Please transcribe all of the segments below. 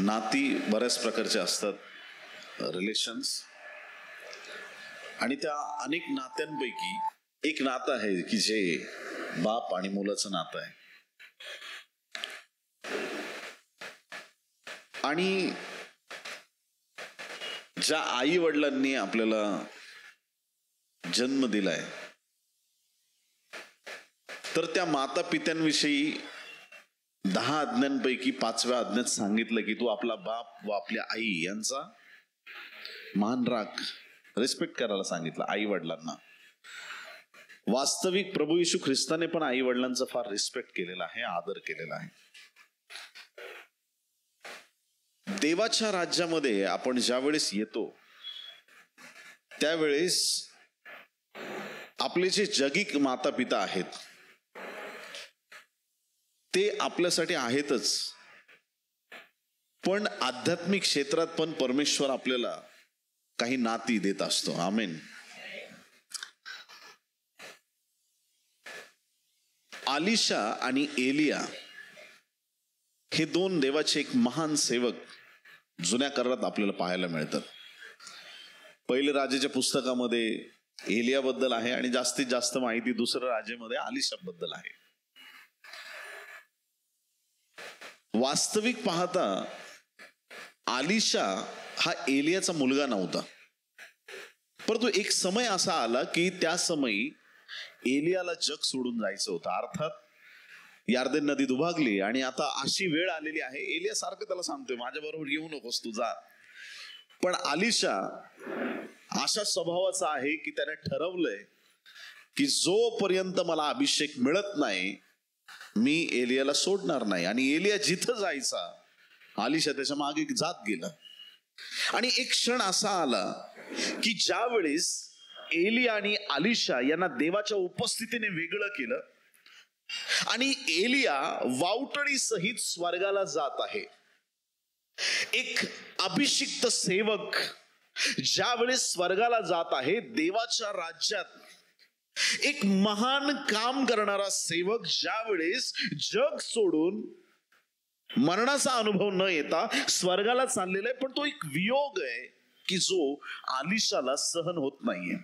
नाती बऱ्याच प्रकारचे असतात, रिलेशन्स, आणि त्या अनेक नात्यांपैकी एक नातं आहे की जे बाप आणि मुलाचं नातं आहे. आणि ज्या आई वडिलांनी आपल्याला जन्म दिलाय तर त्या माता पित्यांविषयी 10 आज्ञांपैकी 5व्या आज्ञेत सांगितलं की तू आपला बाप व आपल्या आई यांचा मान राख, रिस्पेक्ट करायला सांगितलं आई वडिलांना. वास्तविक प्रभू येशू ख्रिस्ताने पण आई वडिलांचा फार रिस्पेक्ट केलेला आहे, आदर केलेला आहे. देवाच्या राज्यामध्ये आपण ज्या वेळेस येतो त्यावेळेस आपले जे जगिक माता पिता आहेत ते आपल्यासाठी आहेतच, पण आध्यात्मिक क्षेत्रात पण परमेश्वर आपल्याला काही नाती देत असतो. आमेन. आलिशा आणि एलिया हे दोन देवाचे एक महान सेवक जुन्या करारात आपल्याला पाहायला मिळतात. पहिल्या राजाच्या पुस्तकामध्ये एलियाबद्दल आहे आणि जास्तीत जास्त माहिती दुसऱ्या राजामध्ये आलिशाबद्दल आहे. वास्तविक पाहता आलिशा हा एलियाचा मुलगा नव्हता, परंतु एक समय असा आला की त्या समयी एलियाला जग सोडून जायचं होतं. अर्थात यार्देन नदी दुभागली आणि आता अशी वेळ आलेली आहे, एलिया सारखं त्याला सांगतोय माझ्या बरोबर येऊ नकोस तू जा. पण आलिशा अशा स्वभावाचा आहे की त्याने ठरवलंय की जोपर्यंत मला अभिषेक मिळत नाही मी एलियाला सोडणार नाही. आणि एलिया जिथं जायचा आलिशा त्याच्या मागे जात गेला. आणि एक क्षण असा आला की ज्या वेळेस एलिया आणि आलिशा यांना देवाच्या उपस्थितीने वेगळं केलं आणि एलिया वावटळी सहित स्वर्गाला जात आहे. एक अभिषिक्त सेवक ज्या वेळेस स्वर्गाला जात आहे, देवाच्या राज्यात एक महान काम करणारा सेवक ज्या वेळेस जग सोडून मरणाचा अनुभव न येता स्वर्गाला चाललेला आहे, पण तो एक वियोग आहे की जो आलिशाला सहन होत नाहीये.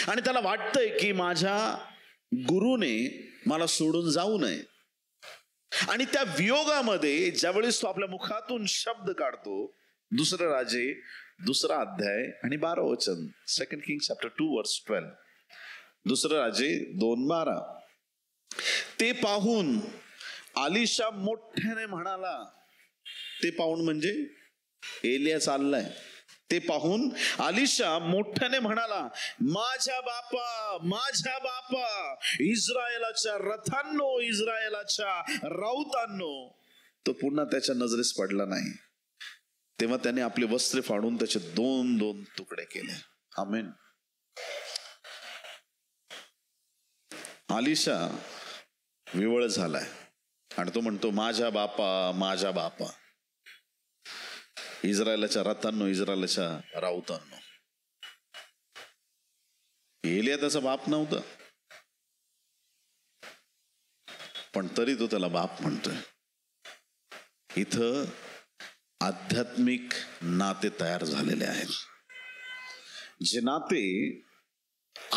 आणि त्याला वाटतंय की माझ्या गुरुने मला सोडून जाऊ नये. आणि त्या वियोगामध्ये ज्यावेळेस तो आपल्या मुखातून शब्द काढतो, दुसरं राजे 2 अध्याय आणि 12 वचन, 2 Kings chapter 2 verse 12, दुसरं राजे 2:12, ते पाहून आलिशा मोठ्याने म्हणाला. ते पाहून म्हणजे एलिया चाललाय. ते पाहून आलिशा मोठ्याने म्हणाला, माझ्या बापा इस्रायलाच्या रथांनो, इस्रायलाच्या राऊतांनो. तो पुन्हा त्याच्या नजरेस पडला नाही. तेव्हा त्याने आपले वस्त्रे फाडून त्याचे 2-2 तुकडे केले. आमेन. आलिशा विवळ झालाय आणि तो म्हणतो माझ्या बापा इस्रायलाच्या रथांनो, इस्रायलाच्या राऊतांनो. एलिया त्याचा बाप नव्हता, पण तरी तो त्याला बाप म्हणतोय. इथं आध्यात्मिक नाते तयार झालेले आहेत, जे नाते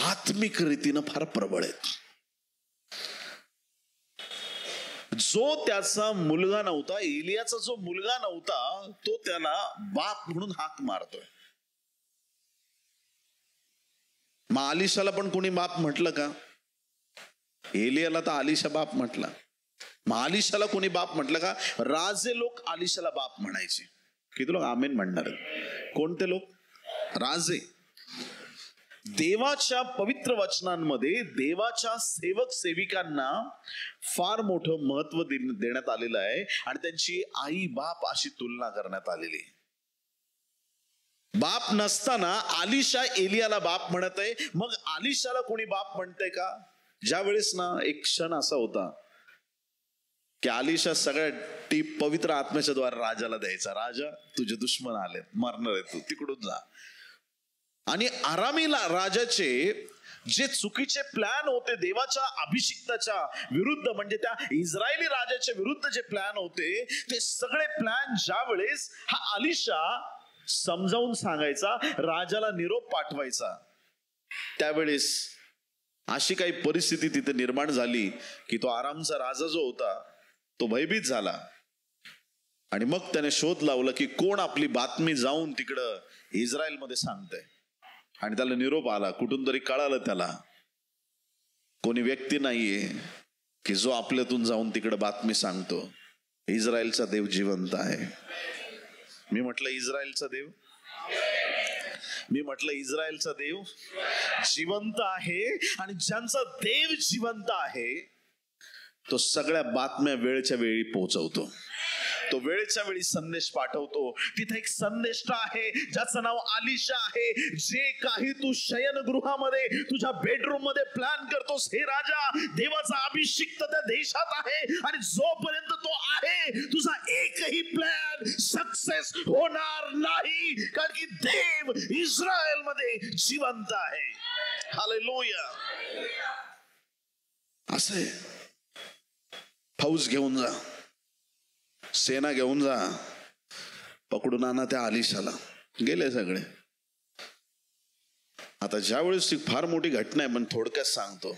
आत्मिक रीतीनं फार प्रबळ आहेत. जो त्याचा मुलगा नव्हता, एलियाचा जो मुलगा नव्हता, तो त्याला बाप म्हणून हाक मारतोय. मग आलिशाला पण कोणी बाप म्हटलं का? एलियाला तर आलिशा बाप म्हटला. मग आलिशाला कोणी बाप म्हटलं का? राजे लोक आलिशाला बाप म्हणायचे. किती लोक आमेन म्हणणार? कोणते लोक? राजे. देवाच्या पवित्र वचनांमध्ये देवाच्या सेवक सेविकांना फार मोठं महत्व देण्यात आलेलं आहे आणि त्यांची आई बाप अशी तुलना करण्यात आलेली आहे. बाप नसताना आलिशा एलियाला बाप म्हणत आहे. मग आलिशाला कोणी बाप म्हणतंय का? ज्या वेळेस ना एक क्षण असा होता की आलिशा सगळ्या टीप पवित्र आत्म्याच्या द्वारे राजाला द्यायचा. राजा, तुझे दुश्मन आले, मरणार आहे, तू तिकडून जा. आणि आरामीला राजाचे जे चुकीचे प्लॅन होते देवाच्या अभिषिक्ताच्या विरुद्ध, म्हणजे त्या इस्रायली राजाच्या विरुद्ध जे प्लॅन होते, ते सगळे प्लॅन ज्या वेळेस हा अलीशा समजावून सांगायचा, राजाला निरोप पाठवायचा, त्यावेळेस अशी काही परिस्थिती तिथे निर्माण झाली की तो आरामचा राजा जो होता तो भयभीत झाला. आणि मग त्याने शोध लावला की कोण आपली बातमी जाऊन तिकडं इस्रायल मध्ये सांगतंय. आणि त्याला निरोप आला, कुठून तरी कळालं त्याला, कोणी व्यक्ती नाहीये की जो आपल्यातून जाऊन तिकडे बातमी सांगतो. इस्रायलचा देव जिवंत आहे. मी म्हटलं इस्रायलचा देव, मी म्हटलं इस्रायलचा देव जिवंत आहे. आणि ज्यांचा देव जिवंत आहे तो सगळ्या बातम्या वेळच्या वेळी पोहोचवतो, तो वेळच्या वेळी संदेश पाठवतो. तिथे एक संदेष्टा आहे ज्याचं नाव अलीशा आहे. जे काही तू शयनगृहामध्ये तुझ्या बेडरूम मध्ये प्लॅन करतोस, हे राजा, देवाचा अभिषिक्त त्या देशात आहे. आणि जोपर्यंत तो आहे तुझा एकही प्लॅन सक्सेस होणार नाही, कारण की देव इस्रायल मध्ये जिवंत आहे. हालेलुया. असे फौज घेऊन जा, सेना घेऊन जा, पकडून आणा त्या अलीशाला. गेले सगळे. आता ज्यावेळेस ती फार मोठी घटना आहे, पण थोडक्यात सांगतो.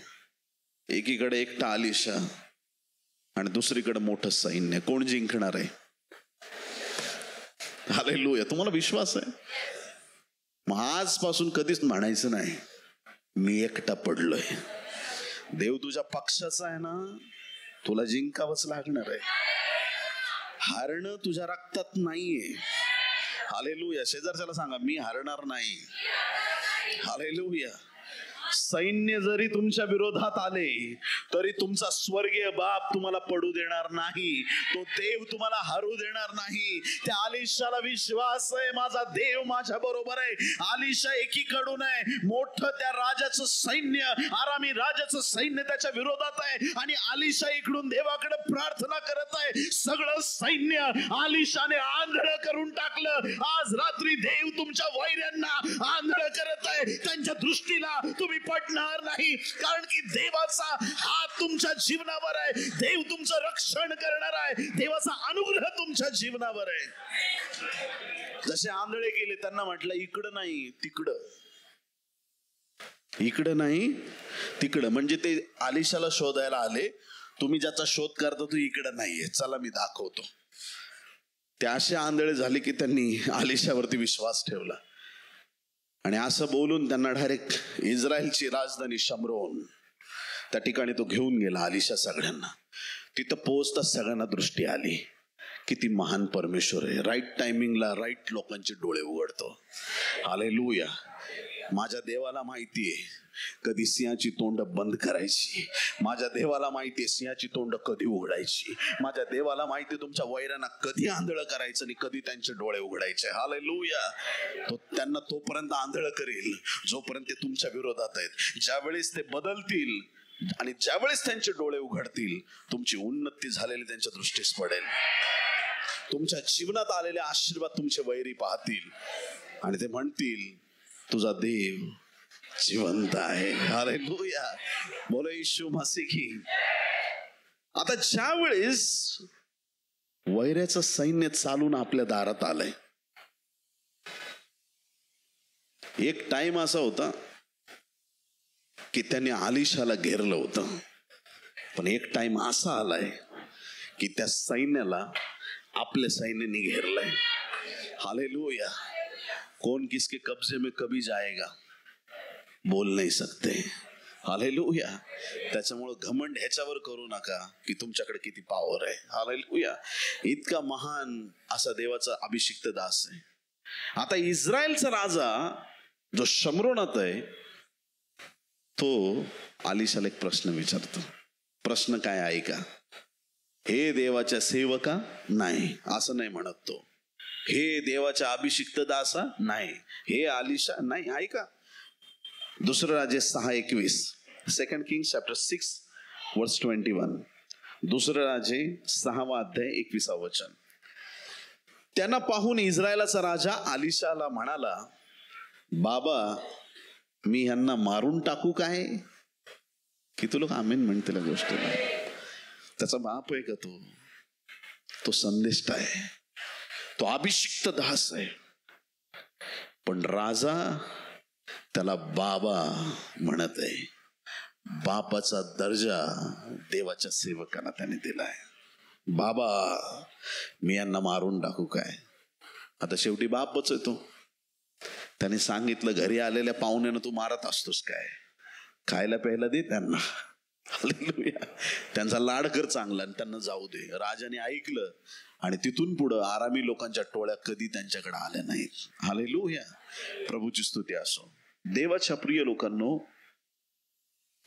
एकीकडे एकटा अलीशा आणि दुसरीकडे मोठं सैन्य. कोण जिंकणार आहे? हालेलुया. तुम्हाला विश्वास आहे? मग आजपासून कधीच म्हणायचं नाही मी एकटा पडलोय. देव तुझ्या पक्षाचा आहे ना, तुला जिंकावंच लागणार आहे. हारणं तुझ्या रक्तात नाहीये. हालेलुया. शेजारच्याला सांगा, मी हारणार नाही. हालेलुया. सैन्य जरी तुमच्या विरोधात आले तरी तुमचा स्वर्गीय बाप तुम्हाला पडू देणार नाही. तो देव तुम्हाला हरू देणार नाही. त्या अलीशाला विश्वास आहे, माझा देव माझ्या बरोबर आहे. अलीशा एकीकडून आहे, मोठं त्या राजाचं सैन्य, आरामी राजाचं सैन्य त्याच्या विरोधात आहे. आणि अलीशा इकडून देवाकडे प्रार्थना करत आहे. सगळं सैन्य अलीशाने आंधळ करून टाकलं. आज रात्री देव तुमच्या वैऱ्यांना आंधळ करत आहे. त्यांच्या दृष्टीला तुम्ही पडणार नाही, कारण की देवाचा हात तुमच्या जीवनावर आहे. देव तुमचं रक्षण करणार आहे. देवाचा अनुग्रह तुमच्या जीवनावर आहे. जसे आंधळे गेले, त्यांना म्हटलं इकडं नाही तिकडं, इकडं नाही तिकडं. म्हणजे ते अलीशाला शोधायला आले. तुम्ही ज्याचा शोध करता तो इकडं नाहीये, चला मी दाखवतो. ते असे आंधळे झाले की त्यांनी अलीशावरती विश्वास ठेवला. आणि असं बोलून त्यांना डायरेक्ट इस्रायलची राजधानी शमरोन, त्या ठिकाणी तो घेऊन गेला अलीशा सगळ्यांना. तिथं पोहोचताच सगळ्यांना दृष्टी आली किती महान परमेश्वर आहे. राईट टायमिंगला राईट लोकांचे डोळे उघडतो. हालेलुया. माझ्या देवाला माहिती आहे कधी सिंहाची तोंड बंद करायची. माझ्या देवाला माहिती आहे सिंहाची तोंड कधी उघडायची. माझ्या देवाला माहिती आहे तुमच्या वैरांना कधी आंधळ करायचं आणि कधी त्यांचे डोळे उघडायचे. हालेलुया. तो त्यांना तोपर्यंत आंधळ करेल जोपर्यंत ते तुमच्या विरोधात आहेत. ज्यावेळेस ते बदलतील आणि ज्यावेळेस त्यांचे डोळे उघडतील, तुमची उन्नती झालेली त्यांच्या दृष्टीस पडेल. तुमच्या जीवनात आलेले आशीर्वाद तुमचे वैरी पाहतील आणि ते म्हणतील तुझा देव जिवंत आहे. हालेलुया. बोलो येशू मसीह की. आता ज्या वेळेस वैऱ्याचं सैन्य चालून आपल्या दारात आलंय, एक टाइम असा होता की त्यांनी अलीशाला घेरलं होतं. पण एक टाइम असा आलाय की त्या सैन्याला आपल्या सैन्याने घेरलंय. हालेलुया. कौन किसके कब्जे में कभी जाएगा बोल नाही सकते. हालेलुया. त्याच्यामुळे घमंड ह्याच्यावर करू नका की तुमच्याकडे किती पॉवर आहे. हालेलुया. इतका महान असा देवाचा अभिषिक्त दास आहे. आता इस्रायलचा राजा जो शमरोनात आहे तो अलीशाला एक प्रश्न विचारतो. प्रश्न काय आहे का? हे देवाच्या सेवका? नाही, असं नाही म्हणत तो. हे देवाच्या अभिषिक्त दासा? नाही. हे अलीशा? नाही. ऐका, दुसरं राजे 6:21, 2 Kings chapter 6 verse 21. दुसरं राजे 6वा अध्याय 21वा वचन. त्यांना पाहून इस्रायलाचा राजा अलीशाला म्हणाला, बाबा मी ह्यांना मारून टाकू काय? किती लोक आमीन म्हणतील गोष्टीला. त्याचा बाप आहे का तो? तो संदेष्ट आहे, तो अभिषिक्त दास आहे. पण राजा त्याला बाबा म्हणत आहे. बापाचा दर्जा देवाच्या सेवकांना त्याने दिलाय. बाबा, मी यांना मारून टाकू काय? आता शेवटी बापच आहे तो. त्याने सांगितलं, घरी आलेल्या पाहुण्यानं तू मारत असतोस काय? खायला प्यायला दे त्यांना. हालेलुया. त्यांचा लाड कर चांगला आणि त्यांना जाऊ दे. राजाने ऐकलं आणि तिथून पुढं आरामी लोकांच्या टोळ्या कधी त्यांच्याकडे आल्या नाहीत. हालेलुया. प्रभूची स्तुती असो. देवाच्या प्रिय लोकांनो,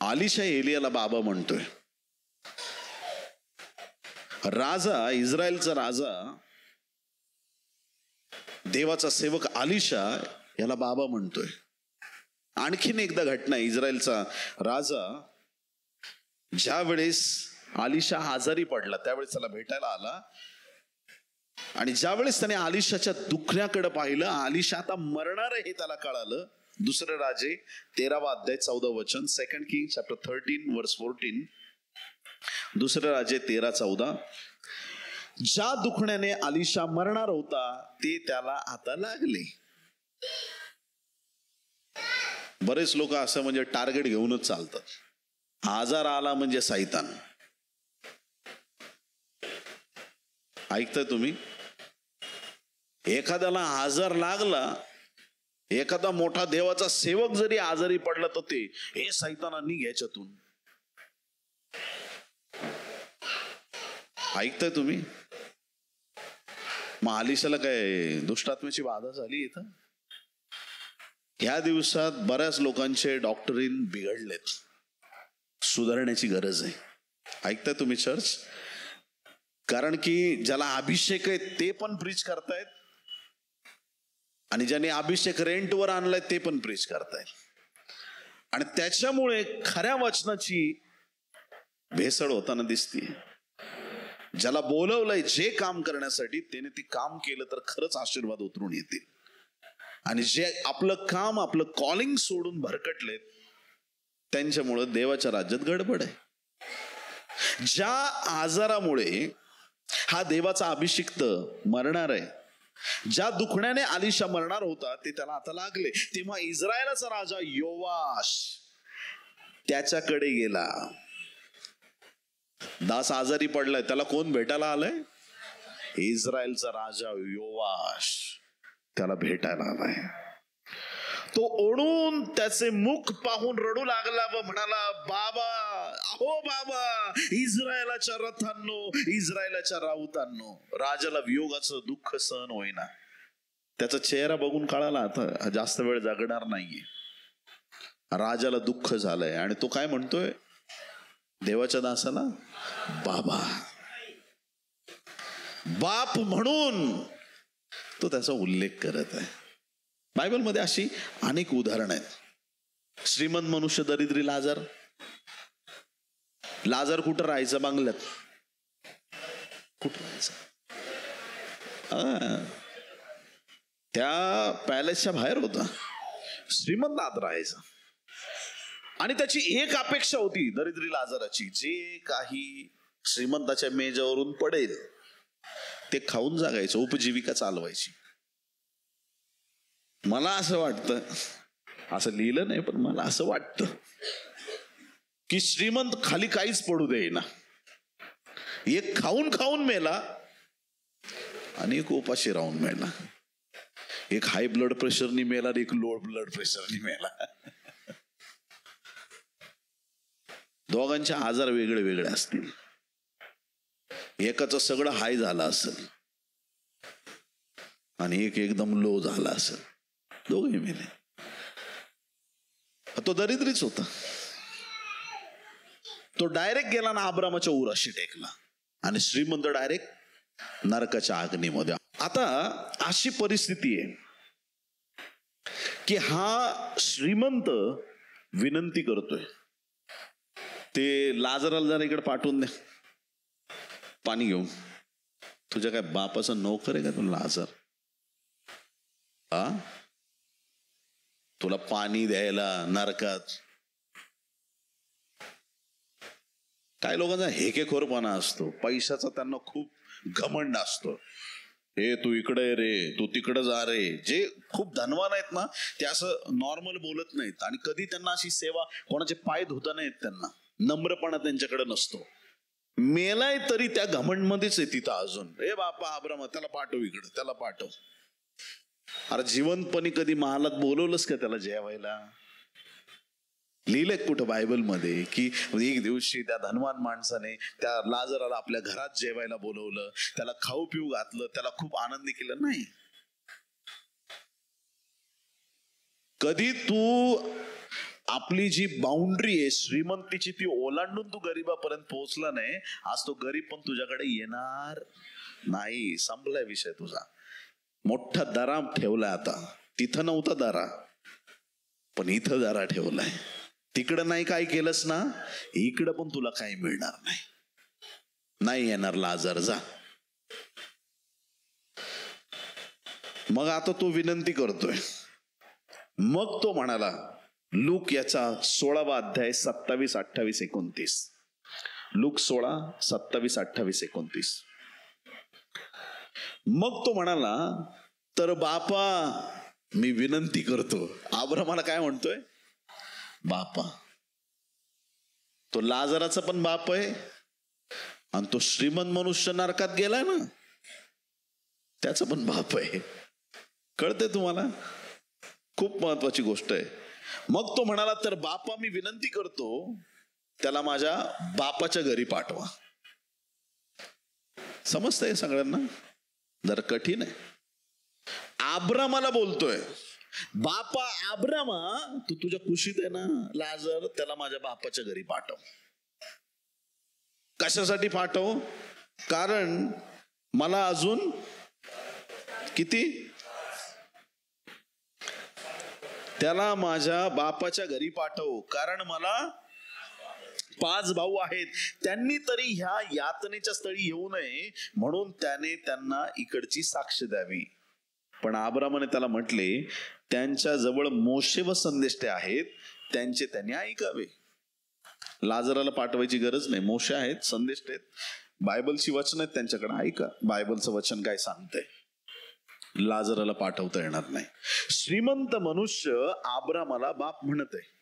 आलिशा एलियाला बाबा म्हणतोय. राजा, इस्रायलचा राजा, देवाचा सेवक आलिशा याला बाबा म्हणतोय. आणखीन एकदा घटना. इस्रायलचा राजा ज्या वेळेस आलिशा आजारी पडला त्यावेळेस त्याला भेटायला आला. आणि ज्या वेळेस त्याने आलिशाच्या दुखण्याकडे पाहिलं, आलिशा आता मरणार आहे हे त्याला कळालं. दुसरे राजे 13वा अध्याय 14 वचन. 2 Kings chapter 13 verse 14. दुसरे राजे 13:14. ज्या दुखण्याने आलिशा मरणार होता ते त्याला आता लागले. बरेच लोक असं म्हणजे टार्गेट घेऊनच चालतात. आजार आला म्हणजे सैतान. ऐकताय तुम्ही? एखाद्याला आजार लागला, एखादा मोठा देवाचा सेवक जरी आजारी पडला तर ते हे सैताना निघ याच्यातून. ऐकताय तुम्ही? मग आलिशाला काय दुष्टात्म्याची बाधा झाली इथं? ह्या दिवसात बऱ्याच लोकांचे डॉक्टरीन बिघडलेत. सुधारण्याची गरज आहे. ऐकताय तुम्ही चर्च? कारण की ज्याला अभिषेक आहे ते पण प्रीच करतायत आणि ज्याने अभिषेक रेंटवर आणलाय ते पण प्रीच करतायत. आणि त्याच्यामुळे खऱ्या वचनाची भेसळ होताना दिसते. ज्याला बोलवलंय जे काम करण्यासाठी त्याने ते काम केलं तर खरंच आशीर्वाद उतरून येतील. आणि जे आपलं काम, आपलं कॉलिंग सोडून भरकटलेत त्यांच्यामुळे देवाच्या राज्यात गडबड आहे. ज्या आजारामुळे हा देवाचा अभिषिक्त मरणार आहे, ज्या दुखण्याने आलिशा मरणार होता ते त्याला आता लागले. तेव्हा इस्रायलाचा राजा योवाश त्याच्याकडे गेला. दास आजारी पडलाय, त्याला कोण भेटायला आलाय? इस्रायलचा राजा योवाश त्याला भेटायला आलाय. तो ओढून त्याचे मुख पाहून रडू लागला व म्हणाला, बाबा, अहो बाबा, इस्रायलाच्या रथांनो, इस्रायलाच्या राऊतांनो. राजाला वियोगाचं दुःख सहन होईना. त्याचा चेहरा बघून कळाला आता जास्त वेळ जगणार नाहीये. राजाला दुःख झालंय आणि तो काय म्हणतोय देवाच्या दासाला? बाबा. बाप म्हणून तो त्याचा उल्लेख करत आहे. बायबलमध्ये अशी अनेक उदाहरणं आहेत. श्रीमंत मनुष्य, दरिद्री लाजार. लाजार कुठं राहायचं? बंगल्यात. कुठं राहायचं? त्या पॅलेसच्या बाहेर होता. श्रीमंत आत राहायचा. आणि त्याची एक अपेक्षा होती दरिद्री लाजाराची, जे काही श्रीमंताच्या मेजावरून पडेल ते खाऊन जागायचं, उपजीविका चालवायची. मला असं वाटतं, असं लिहिलं नाही पण मला असं वाटतं की श्रीमंत खाली काहीच पडू देईना. एक खाऊन खाऊन मेला आणि एक उपाशी राहून मेला. एक हाय ब्लड प्रेशरनी मेला आणि एक लो ब्लड प्रेशरनी मेला. दोघांचे आजार वेगळे वेगळे असतील. एकाचं सगळं हाय झालं असेल आणि एक एकदम लो झाला असेल. दोघे मेले. तो दरिद्रीच होता. तो डायरेक्ट गेला ना अब्रामाच्या उराशी टेकला आणि श्रीमंत डायरेक्ट नरकाच्या अग्नीमध्ये. आता अशी परिस्थिती आहे की हा श्रीमंत विनंती करतोय, ते लाजराला जरा इकडे पाठवून दे पाणी घेऊन. तुझ्या काय बापाचा नोकर आहे का तू लाजर? तुला पाणी द्यायला नरकात. काही लोकांचा हेकेखोरपणा असतो, पैशाचा त्यांना खूप घमंड असतो. हे तू इकडे रे, तू तिकडे जा रे. जे खूप धनवान आहेत ना ते असं नॉर्मल बोलत नाहीत, आणि कधी त्यांना अशी सेवा, कोणाचे पाय धुता नाहीत त्यांना, नम्रपणा त्यांच्याकडे नसतो. मेलाय तरी त्या घमंडमध्येच आहे तिथं अजून. ए बापा अब्राम, त्याला पाठव इकडं, त्याला पाठव. अरे जिवंतपणी कधी महालात बोलवलंस का त्याला जेवायला? लिहिलंय कुठं बायबलमध्ये की एक दिवशी त्या धनवान माणसाने त्या लाजराला आपल्या घरात जेवायला बोलवलं, त्याला खाऊ पिऊ घातलं, त्याला खूप आनंदी केलं? नाही. कधी तू आपली जी बाउंड्री आहे श्रीमंतीची ती ओलांडून तू गरीबापर्यंत पोहोचला नाही, आज तो गरीब पण तुझ्याकडे येणार नाही. संपलाय विषय तुझा. मोठा दरा ठेवलाय आता. तिथं नव्हता दरा, पण इथं दरा ठेवलाय. तिकडं नाही काय केलंस ना, इकडं पण तुला काही मिळणार नाही. नाही येणार लाजर, जा. मग आता तो विनंती करतोय. मग तो म्हणाला, लूक याचा 16वा अध्याय 27, 28, 29. लूक 16, 27, 28, 29. मग तो म्हणाला, तर बापा मी विनंती करतो. अब्रामाला काय म्हणतोय? बापा. तो लाजराचा पण बाप आहे, आणि तो श्रीमंत मनुष्य नरकात गेलाय ना, त्याचा पण बाप आहे. कळतंय तुम्हाला? खूप महत्वाची गोष्ट आहे. मग तो म्हणाला, तर बापा मी विनंती करतो, त्याला माझ्या बापाच्या घरी पाठवा. समजतंय सगळ्यांना? जरा कठीण आहे. अब्रामाला बोलतोय, बापा अब्रामा, तू तुझ्या कुशीत आहे ना लाजर, त्याला माझ्या बापाच्या घरी पाठव. कशासाठी पाठव? कारण मला अजून किती, त्याला माझ्या बापाच्या घरी पाठव, कारण मला 5 भाऊ आहेत. त्यांनी तरी ह्या यातनेच्या स्थळी येऊ नये म्हणून त्याने त्यांना इकडची साक्ष द्यावी. पण अब्रामाने त्याला म्हटले, त्यांच्या जवळ मोशे व संदेष्टे आहेत, त्यांचे त्यांनी ऐकावे. लाजराला पाठवायची गरज नाही. मोशे आहेत, संदेष्टे आहेत, बायबलची वचन आहेत त्यांच्याकडे, ऐका बायबलचं वचन काय सांगतंय. लाजराला पाठवता येणार नाही. श्रीमंत मनुष्य अब्रामाला बाप म्हणत आहे.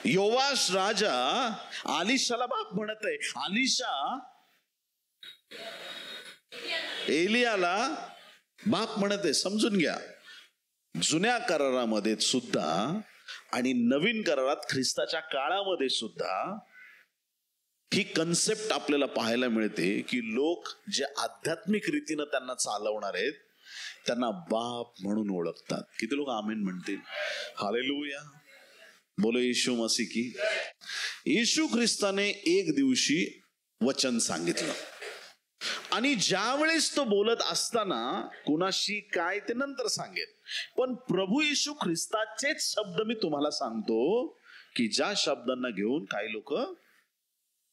योवाश राजा आलिशाला बाप म्हणत आहे. आलिशा एलियाला बाप म्हणत आहे. समजून घ्या, जुन्या करारामध्ये सुद्धा आणि नवीन करारात ख्रिस्ताच्या काळामध्ये सुद्धा ही कन्सेप्ट आपल्याला पाहायला मिळते की लोक जे आध्यात्मिक रीतीनं त्यांना चालवणार आहेत त्यांना बाप म्हणून ओळखतात. किती लोक आमेन म्हणतील? हालेलुया, बोलो येशू मसीह की. येशू ख्रिस्ताने एक दिवशी वचन सांगितलं, आणि ज्यावेळेस तो बोलत असताना कुणाशी काय ते नंतर सांगेल, पण प्रभू येशू ख्रिस्ताचेच शब्द मी तुम्हाला सांगतो की ज्या शब्दांना घेऊन काही लोक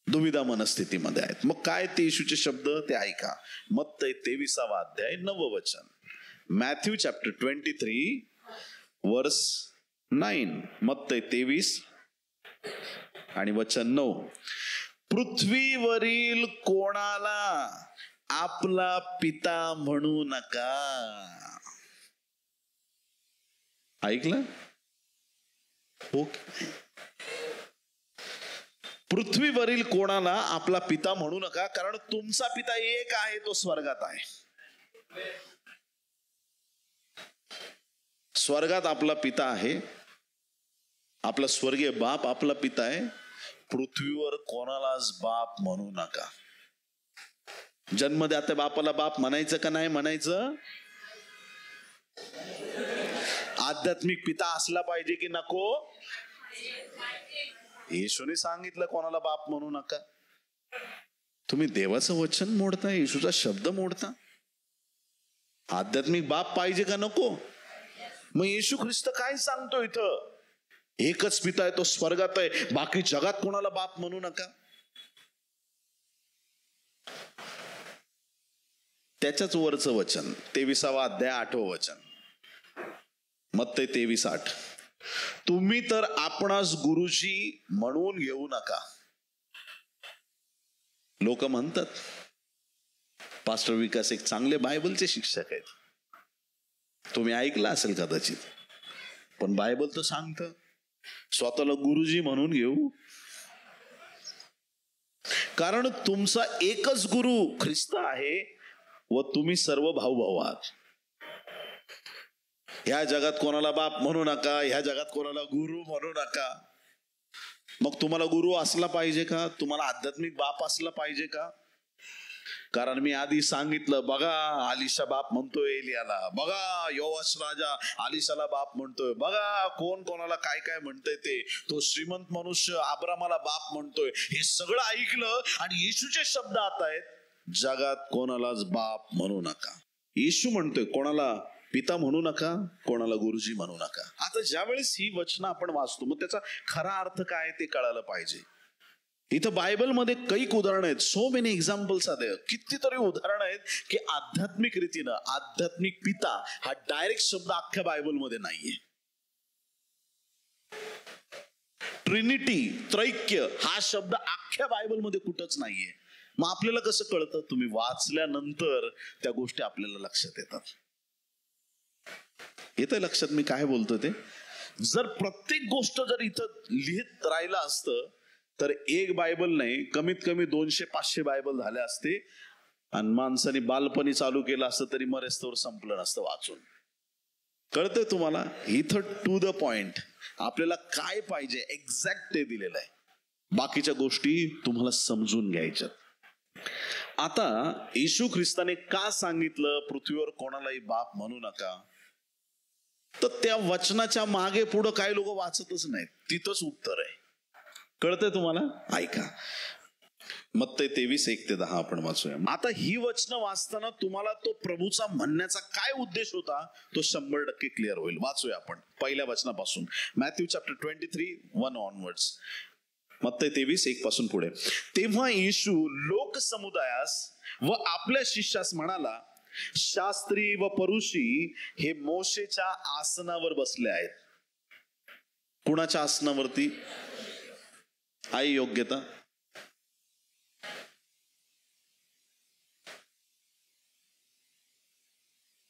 दुविधा मनस्थितीमध्ये आहेत. मग काय ते येशूचे शब्द ते ऐका. मत्तई 23वा अध्याय 9व वचन. मॅथ्यू चॅप्टर 23 वर्स 9. मत्तई 23 आणि वचन 9. पृथ्वीवरील कोणाला आपला पिता म्हणू नका. ऐकलं? ओके. पृथ्वीवरील कोणाला आपला पिता म्हणू नका, कारण तुमचा पिता एक आहे, तो स्वर्गात आहे. स्वर्गात आपला पिता आहे, आपला स्वर्गीय बाप आपला पिता आहे. पृथ्वीवर कोणालाच बाप म्हणू नका. जन्मदात्या बापाला बाप म्हणायचं का नाही म्हणायचं? आध्यात्मिक पिता असला पाहिजे की नको? येशूने सांगितलं कोणाला बाप म्हणू नका. तुम्ही देवाचं वचन मोडता, येशूचा शब्द मोडता. आध्यात्मिक बाप पाहिजे का नको? मग येशू ख्रिस्त काय सांगतो इथं? एकच पिता आहे, तो स्वर्गात आहे, बाकी जगात कोणाला बाप म्हणू नका. त्याच्याच वरचं वचन 23वा अध्याय 8व वचन. मत्ते 23:8. तुम्ही तर आपणास गुरुजी म्हणून घेऊ नका. लोक म्हणतात पास्टर विकास एक चांगले बायबलचे शिक्षक आहेत. तुम्ही ऐकलं असेल कदाचित, पण बायबल तर सांगतं स्वतःला गुरुजी म्हणून घेऊ. कारण तुमचा एकच गुरु ख्रिस्त आहे व तुम्ही सर्व भाऊ भाऊ आहात. ह्या जगात कोणाला बाप म्हणू नका, ह्या जगात कोणाला गुरु म्हणू नका. मग तुम्हाला गुरु असला पाहिजे का? तुम्हाला आध्यात्मिक बाप असला पाहिजे का? कारण मी आधी सांगितलं, बघा आलिशा बाप म्हणतोय एलियाला, बघा योवाश राजा आलिशाला बाप म्हणतोय, बघा कोण कोणाला काय काय म्हणतोय ते. तो श्रीमंत मनुष्य अब्रामाला बाप म्हणतोय. हे सगळं ऐकलं आणि येशूचे शब्द आता आहेत, जगात कोणालाच बाप म्हणू नका. येशू म्हणतोय कोणाला पिता म्हणू नका, कोणाला गुरुजी म्हणू नका. आता ज्यावेळेस ही वचनं आपण वाचतो, मग त्याचा खरा अर्थ काय ते कळायला पाहिजे. इथं बायबलमध्ये कैक उदाहरण आहेत. So many examples are there. कितीतरी उदाहरण आहेत की आध्यात्मिक रीतीनं आध्यात्मिक पिता हा डायरेक्ट शब्द अख्ख्या बायबलमध्ये नाहीये. ट्रिनिटी, त्रैक्य हा शब्द अख्ख्या बायबलमध्ये कुठंच नाहीये. मग आपल्याला कसं कळतं? तुम्ही वाचल्यानंतर त्या गोष्टी आपल्याला लक्षात येतात. येतंय लक्षात मी काय बोलतो ते? जर प्रत्येक गोष्ट जर इथं लिहित राहिलं असतं तर एक बायबल नाही, कमीत कमी 200-500 बायबल झाले असते आणि माणसाने बालपणी चालू केलं असतं तरी मरेस्तवर संपलं नसतं वाचून. कळतंय तुम्हाला? इथं टू द पॉइंट आपल्याला काय पाहिजे एक्झॅक्ट ते दिलेलं आहे. बाकीच्या गोष्टी तुम्हाला समजून घ्यायच्यात. आता येशू ख्रिस्ताने का सांगितलं पृथ्वीवर कोणालाही बाप म्हणू नका? तर त्या वचनाच्या मागे पुढं काही लोक वाचतच नाहीत. तिथंच उत्तर आहे. कळतंय तुम्हाला? ऐका, मत्ते 23:1-10 आपण वाचूया. आता ही वचनं वाचताना तुम्हाला तो प्रभूचा म्हणण्याचा काय उद्देश होता तो 100% क्लिअर होईल. वाचूया आपण पहिल्या वचनापासून. Matthew chapter 23:1 onwards. मत्ते 23:1 पासून पुढे. तेव्हा येशू लोकसमुदायास व आपल्या शिष्यास म्हणाला, शास्त्री व परुषी हे मोशेच्या आसनावर बसले आहेत. कुणाच्या आसनावरती? आई योग्यता.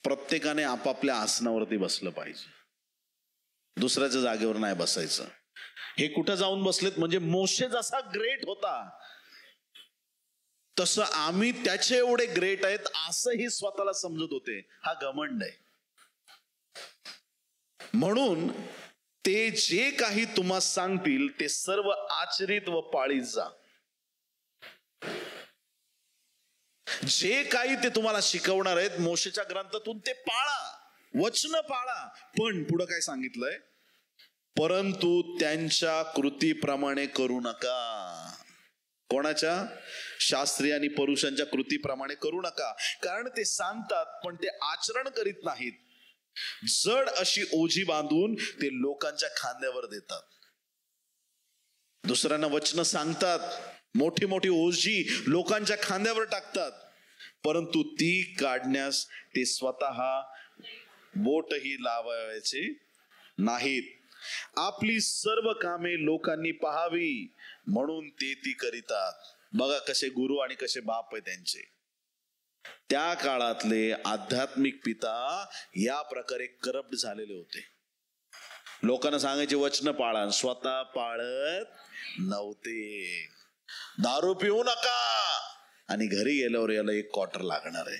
प्रत्येकाने आपापल्या आसनावरती बसलं पाहिजे, दुसऱ्याच्या जागेवर नाही बसायचं. हे कुठं जाऊन बसलेत? म्हणजे मोशे जसा ग्रेट होता तसं आम्ही त्याचे एवढे ग्रेट आहेत असंही स्वतःला समजत होते. हा घमंड आहे. म्हणून ते जे काही तुम्हाला सांगतील ते सर्व आचरित व पाळीत जा. जे काही ते तुम्हाला शिकवणार आहेत मोशेच्या ग्रंथातून ते पाळा, वचन पाळा. पण पुढं काय सांगितलंय? परंतु त्यांच्या कृतीप्रमाणे करू नका. कोणाच्या? शास्त्री आणि पुरुषांच्या कृतीप्रमाणे करू नका. कारण ते सांगतात पण ते आचरण करीत नाहीत. जड अशी ओझी बांधून ते लोकांच्या खांद्यावर देतात. दुसऱ्यांना वचन सांगतात, मोठी मोठी ओझी लोकांच्या खांद्यावर टाकतात, परंतु ती काढण्यास ते स्वतः बोटही लावायचे नाहीत. आपली सर्व कामे लोकांनी पाहावी म्हणून ते ती करीतात. बघा कसे गुरु आणि कसे बाप आहे त्यांचे. त्या काळातले आध्यात्मिक पिता या प्रकारे करप्ट झालेले होते. लोकांना सांगायचे वचन पाळा, स्वतः पाळत नव्हते. दारू पिऊ नका आणि घरी गेल्यावर याला 1 क्वार्टर लागणार आहे.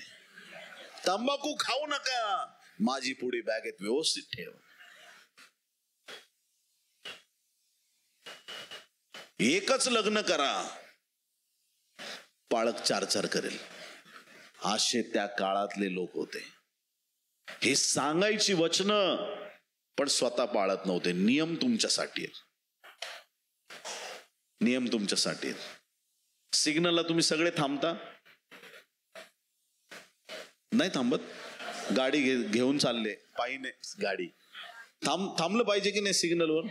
तंबाखू खाऊ नका, माझी पुढी बॅगेत व्यवस्थित ठेव. एकच लग्न करा, पाळक 4-4 करेल. असे त्या काळातले लोक होते. हे सांगायची वचन पण स्वतः पाळत नव्हते. नियम तुमच्यासाठी आहेत, नियम तुमच्यासाठी आहेत. सिग्नलला तुम्ही सगळे थांबता? नाही थांबत. गाडी घेऊन चालले पायीने, गाडी थांबलं पाहिजे की नाही सिग्नलवर?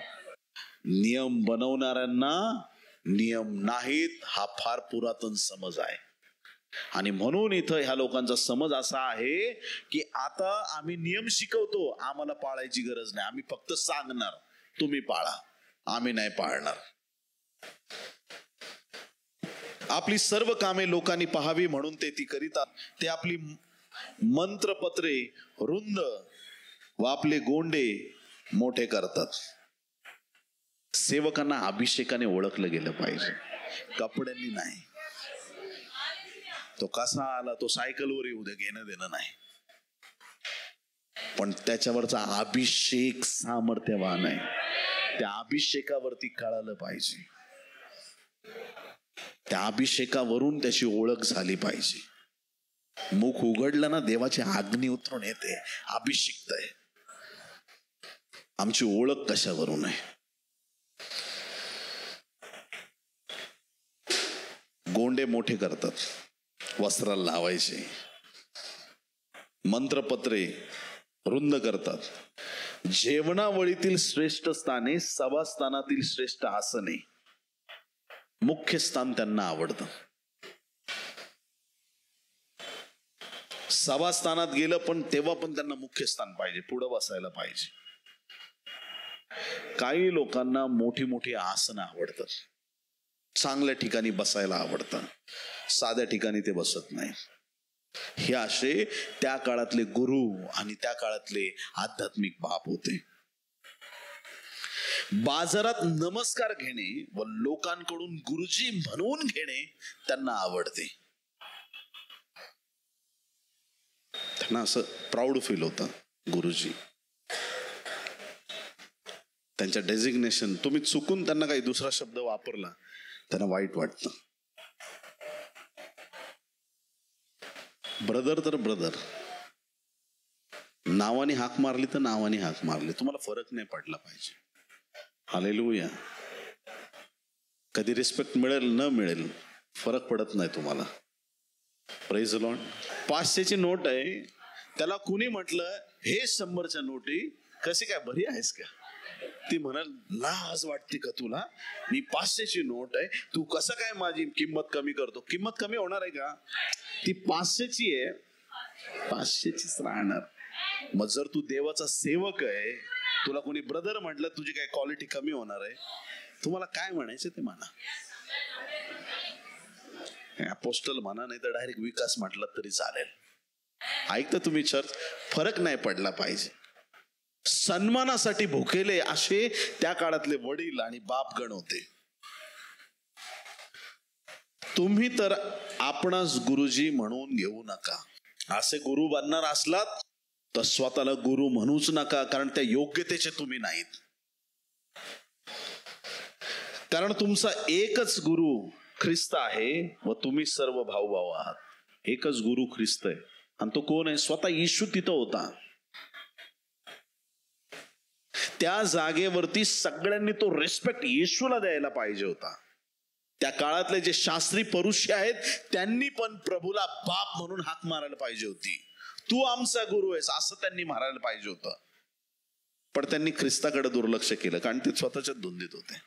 नियम बनवणाऱ्यांना नियम नाहीत हा फार पुरातन समज आहे. आणि म्हणून इथं ह्या लोकांचा समज असा आहे की आता आम्ही नियम शिकवतो, आम्हाला पाळायची गरज नाही, आम्ही फक्त सांगणार तुम्ही पाळा, आम्ही नाही पाळणार. आपली सर्व कामे लोकांनी पाहावी म्हणून ते ती करीतात. ते आपली मंत्रपत्रे रुंद व आपले गोंडे मोठे करतात. सेवकांना अभिषेकाने ओळखलं गेलं पाहिजे, कपड्यांनी नाही. तो कसा आला, तो सायकलवर येऊ दे, घेणं देणं नाही, पण त्याच्यावरचा अभिषेक सामर्थ्यवान आहे. त्या अभिषेकावरती कळालं पाहिजे, त्या अभिषेकावरून त्याची ओळख झाली पाहिजे. मुख उघडलं ना, देवाची अग्नी उतरून येते. अभिषिक्त आहे. आमची ओळख कशावरून आहे? गोंडे मोठे करतात, वस्त्राला लावायचे. मंत्रपत्रे रुंद करतात. जेवणावळीतील श्रेष्ठ स्थाने, सभास्थानातील श्रेष्ठ आसने, मुख्य स्थान त्यांना आवडतं. सभास्थानात गेलं पण तेव्हा पण त्यांना मुख्य स्थान पाहिजे, पुढं बसायला पाहिजे. काही लोकांना मोठी मोठी आसनं आवडतात, चांगल्या ठिकाणी बसायला आवडतं, साध्या ठिकाणी ते बसत नाही. हे असे त्या काळातले गुरु आणि त्या काळातले आध्यात्मिक बाप होते. बाजारात नमस्कार घेणे व लोकांकडून गुरुजी म्हणून घेणे त्यांना आवडते. त्यांना असं प्राऊड फील होतं. गुरुजी त्यांच्या डेझिग्नेशन, तुम्ही चुकून त्यांना काही दुसरा शब्द वापरला त्यांना वाईट वाटतं. ब्रदर तर ब्रदर, नावाने हाक मारली तर नावाने हाक मारली, तुम्हाला फरक नाही पडला पाहिजे. हालेलुया. कधी रिस्पेक्ट मिळेल न मिळेल फरक पडत नाही तुम्हाला. Praise the lord. 500ची नोट आहे, त्याला कुणी म्हटलं हे 100च्या नोटी कशी काय, बरी आहेस का? ती म्हणाल, लाज वाटते का तुला? मी 500ची नोट आहे, तू कसं काय माझी किंमत कमी करतो? किंमत कमी होणार आहे का? ती 500ची आहे, 500चीच राहणार. मग जर तू देवाचा सेवक आहे, तुला कोणी ब्रदर म्हटलं, तुझी काय क्वालिटी कमी होणार आहे? तुम्हाला काय म्हणायचं ते म्हणा. अपोस्टल म्हणा, नाही तर डायरेक्ट विकास म्हटलं तरी चालेल. ऐकता तुम्ही चर्च? फरक नाही पडला पाहिजे. सन्मानासाठी भुकेले असे त्या काळातले वडील आणि बापगण होते. तुम्ही तर आपणास गुरुजी म्हणून घेऊ नका. असे गुरु बनणार असलात तर स्वतःला गुरु म्हणूच नका, कारण त्या योग्यतेचे तुम्ही नाहीत. कारण तुमचा एकच गुरु ख्रिस्त आहे व तुम्ही सर्व भाऊ भाऊ आहात. एकच गुरु ख्रिस्त आहे. आणि तो कोण आहे? स्वतः येशू तिथं होता. त्या जागेवरती सगळ्यांनी तो रिस्पेक्ट येशूला द्यायला पाहिजे होता. त्या काळातले जे शास्त्री परुषी आहेत त्यांनी पण प्रभूला बाप म्हणून हाक मारायला पाहिजे होती. तू आमचा गुरु आहेस असं त्यांनी मारायला पाहिजे होतं. पण त्यांनी ख्रिस्ताकडे दुर्लक्ष केलं, कारण ते स्वतःच्या धुंदीत होते.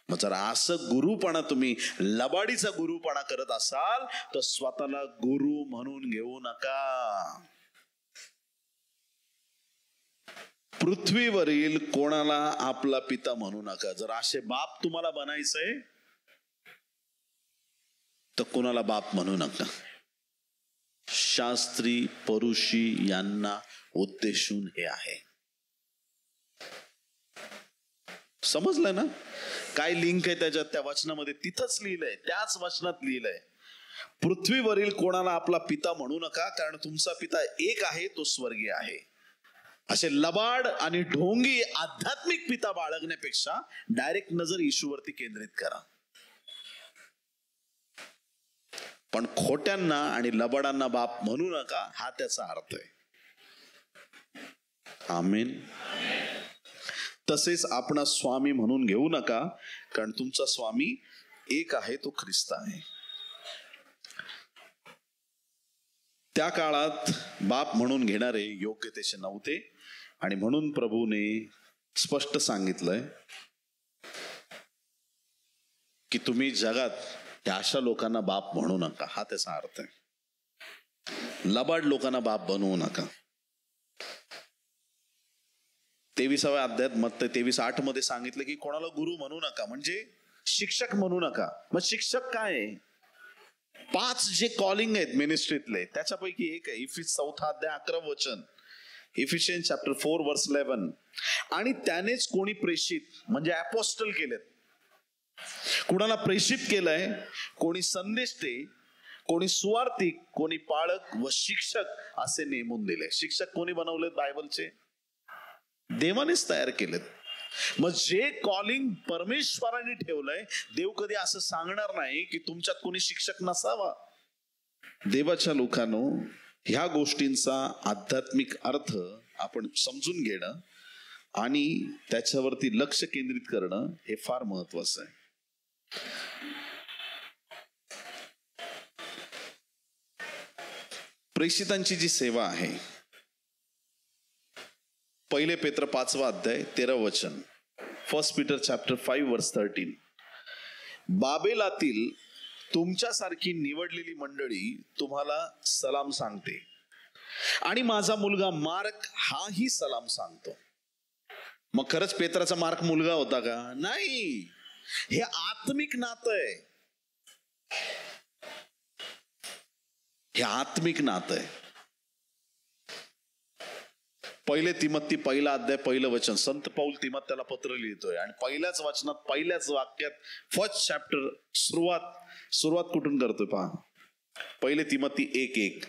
मग जर असं गुरुपणा, तुम्ही लबाडीचा गुरुपणा करत असाल तर स्वतःला गुरु म्हणून घेऊ नका. पृथ्वीवरील कोणाला आपला पिता म्हणू नका. जर असे बाप तुम्हाला बनायचंय तर कोणाला बाप म्हणू नका. शास्त्री परुषी यांना उद्देशून हे आहे. समजलं ना काय लिंक आहे त्याच्यात? त्या वचनामध्ये तिथंच लिहिलंय, त्याच वचनात लिहिलंय, पृथ्वीवरील कोणाला आपला पिता म्हणू नका, कारण तुमचा पिता एक आहे, तो स्वर्गीय आहे. असे लबाड आणि ढोंगी आध्यात्मिक पिता बाळगण्यापेक्षा डायरेक्ट नजर येशूवरती केंद्रित करा. पण खोट्यांना आणि लबाडांना बाप म्हणू नका, हा त्याचा अर्थ आहे. आमेन. तसेच आपण स्वामी म्हणून घेऊ नका, कारण तुमचा स्वामी एक आहे, तो ख्रिस्त आहे. त्या काळात बाप म्हणून घेणारे योग्यतेचे नव्हते आणि म्हणून प्रभूने स्पष्ट सांगितलंय की तुम्ही जगात ह्या अशा लोकांना बाप म्हणू नका, हा त्याचा अर्थ आहे. लबाड लोकांना बाप बनवू नका. 23व्या अध्यायात मत्ती 23:8 मध्ये सांगितलं की कोणाला गुरु म्हणू नका, म्हणजे शिक्षक म्हणू नका. मग शिक्षक काय आहे? 5 जे कॉलिंग आहेत मिनिस्ट्रीतले त्याच्यापैकी एक आहे. इफिस 4 अध्याय 11 वचन, इफिशियन्स चॅप्टर 4 वर्स 11. आणि त्यानेच कोणी प्रेषित म्हणजे अपोस्टल केलेत. कुणाला प्रेषित केलंय? कोणी संदेष्टे, कोणी सुवार्तिक, कोणी पाळक व शिक्षक असे नेमून दिले. शिक्षक कोणी बनवलेत बायबलचे? देवानेच तयार केलेत. मग जे कॉलिंग परमेश्वराने ठेवलंय, देव कधी असं सांगणार नाही की तुमच्यात कोणी शिक्षक नसावा. देवाच्या लोकांनो, ह्या गोष्टींचा आध्यात्मिक अर्थ आपण समजून घेणं आणि त्याच्यावरती लक्ष केंद्रित करणं हे फार महत्वाचं आहे. प्रेषितांची जी सेवा आहे, 1 पेत्र 5 अध्याय 13 वचन, 1 पीटर चॅप्टर 5 वर्स 13. बाबेलातील तुमच्यासारखी निवडलेली मंडळी तुम्हाला सलाम सांगते आणि माझा मुलगा मार्क हाही सलाम सांगतो. मग खरंच पेत्राचा मार्क मुलगा होता का? नाही. हे आत्मिक नातं आहे. हे आत्मिक नातं आहे. 1 तिमोथी 1 अध्याय 1 वचन, संत पौल तिमोथेला पत्र लिहितोय आणि पहिल्याच वचनात, पहिल्याच वाक्यात, फर्स्ट चॅप्टर सुरुवात कुठून करतोय पहा. 1 तिमोथी 1:1.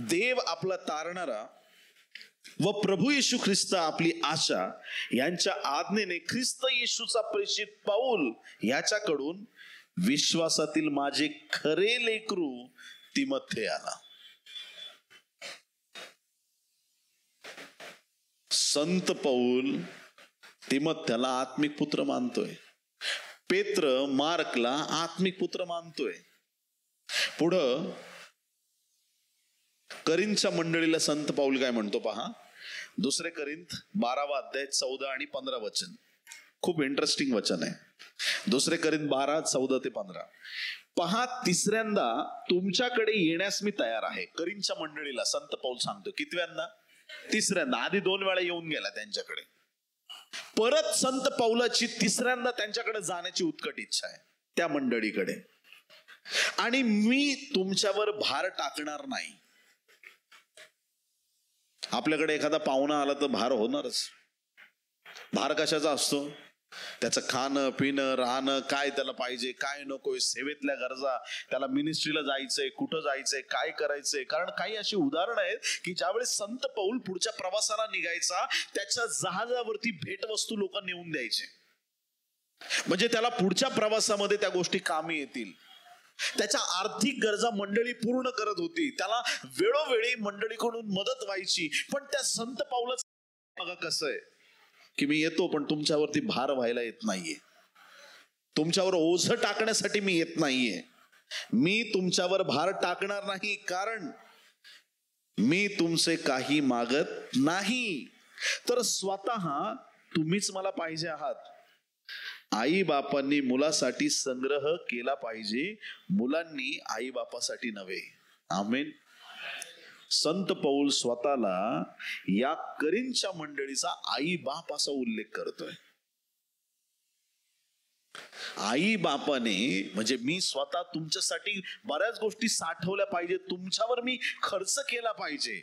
देव आपला तारणारा व प्रभू येशू ख्रिस्त आपली आशा यांच्या आज्ञेने ख्रिस्त येशूचा प्रेषित पौल याच्याकडून विश्वासातील माझे खरे लेकरू तिमोथेयाला. संत पौल तिमोथेला आत्मिक पुत्र मानतोय. पेत्र मार्कला आत्मिक पुत्र मानतोय. पुढं करिंथच्या मंडळीला संत पौल काय म्हणतो पहा. 2 करिंथ 12 अध्याय 14 आणि 15 वचन. खूप इंटरेस्टिंग वचन आहे. 2 करिंथ 12, 14 ते 15. पहा, तिसऱ्यांदा तुमच्याकडे येण्यास मी तयार आहे. करिंथच्या मंडळीला संत पौल सांगतो. कितव्यांदा? तिसऱ्यांदा. आधी 2 वेळा येऊन गेला त्यांच्याकडे. परत संत पौलाची तिसऱ्यांदा त्यांच्याकडे जाण्याची उत्कट इच्छा आहे त्या मंडळीकडे. आणि मी तुमच्यावर भार टाकणार नाही. आपल्याकडे एखादा पाहुणा आला तर भार होणारच. भार कशाचा असतो? त्याचं खाणं पिणं राहणं, काय त्याला पाहिजे काय नकोय, सेवेतल्या गरजा, त्याला मिनिस्ट्रीला जायचंय, कुठं जायचंय, काय करायचंय. कारण काही अशी उदाहरणं आहेत की ज्यावेळेस संत पौल पुढच्या प्रवासाला निघायचा, त्याच्या जहाजावरती भेटवस्तू लोक नेऊन द्यायचे, म्हणजे त्याला पुढच्या प्रवासामध्ये त्या गोष्टी कामी येतील. त्याच्या आर्थिक गरजा मंडळी पूर्ण करत होती. त्याला वेळोवेळी मंडळीकडून मदत व्हायची. पण त्या संत पौलाच बघा कसं आहे की मी येतो पण तुमच्यावरती भार व्हायला येत नाहीये, तुमच्यावर ओझं टाकण्यासाठी मी येत नाहीये. मी तुमच्यावर भार टाकणार नाही, कारण मी तुमचे काही मागत नाही, तर स्वतः तुम्हीच मला पाहिजे आहात. आई बापांनी मुलासाठी संग्रह केला पाहिजे, मुलांनी आई बापासाठी नव्हे. आमेन. संत पौल स्वतःला या करिंथच्या मंडळीचा आई बाप असा उल्लेख करतोय. आई बापाने म्हणजे मी स्वतः तुमच्यासाठी बऱ्याच गोष्टी साठवल्या पाहिजे, तुमच्यावर मी खर्च केला पाहिजे,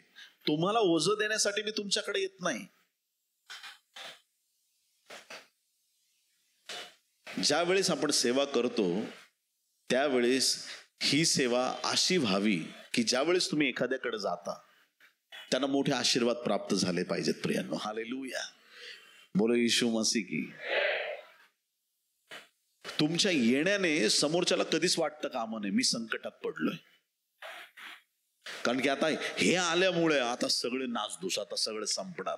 तुम्हाला ओझं देण्यासाठी मी तुमच्याकडे येत नाही. ज्या वेळेस आपण सेवा करतो त्यावेळेस ही सेवा अशी व्हावी की ज्यावेळेस तुम्ही एखाद्याकडे जाता त्यांना मोठे आशीर्वाद प्राप्त झाले पाहिजेत. प्रियांनो, हालेलुया, बोलो येशू मसीह की. तुमच्या येण्याने समोरच्याला कधीच वाटतं कामा नये मी संकटात पडलोय, कारण की आता हे आल्यामुळे आता सगळे नासधूस, आता सगळं संपणार.